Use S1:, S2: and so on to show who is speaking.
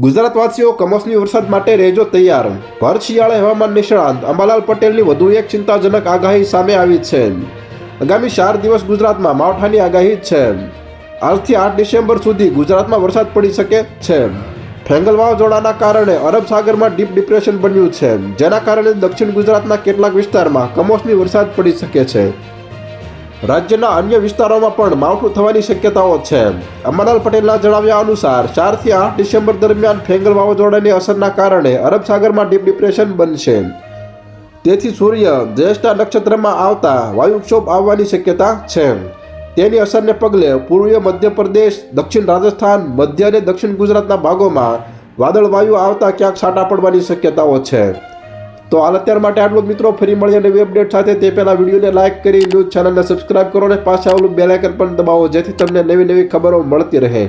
S1: ગુજરાતવાસીઓ કમોસમી વરસાદ માટે રહેજો તૈયાર. ભર શિયાળે હવામાન નિષ્ણાંત અંબાલાલ પટેલની વધુ એક ચિંતાજનક આગાહી સામે આવી છે. આગામી 4 દિવસ ગુજરાતમાં માવઠાની આગાહી છે. આજથી 8 ડિસેમ્બર સુધી ગુજરાતમાં વરસાદ પડી શકે છે. ફેંગલ વાવાઝોડાના કારણે અરબ સાગરમાં ડીપ ડિપ્રેશન બન્યું છે, જેના કારણે દક્ષિણ ગુજરાતના કેટલાક વિસ્તારમાં કમોસમી વરસાદ પડી શકે છે. રાજ્યના અન્ય વિસ્તારોમાં પણ માવઠું થવાની શક્યતાઓ છે. અંબાલાલ પટેલના જણાવ્યા અનુસાર 4 થી 8 ડિસેમ્બર દરમિયાન ફેંગલ વાવાઝોડાની અસરના કારણે અરબ સાગરમાં ડીપ ડિપ્રેશન બનશે. તેથી સૂર્ય જ્યેષ્ઠા નક્ષત્રમાં આવતા વાયુક્ષોભ આવવાની શક્યતા છે. તેની અસરને પગલે પૂર્વીય મધ્યપ્રદેશ, દક્ષિણ રાજસ્થાન, મધ્ય અને દક્ષિણ ગુજરાતના ભાગોમાં વાદળવાયુ આવતા ક્યાંક છાંટા પડવાની શક્યતાઓ છે. તો હાલ અત્યાર માટે આટલું જ મિત્રો. ફરી મળીએ નવી અપડેટ સાથે. તે પહેલાં વિડીયોને લાઇક કરી ન્યૂઝ ચેનલને સબસ્ક્રાઇબ કરો અને પાછા ઓલું બેલ આઇકન પણ દબાવો, જેથી તમને નવી નવી ખબરો મળતી રહે.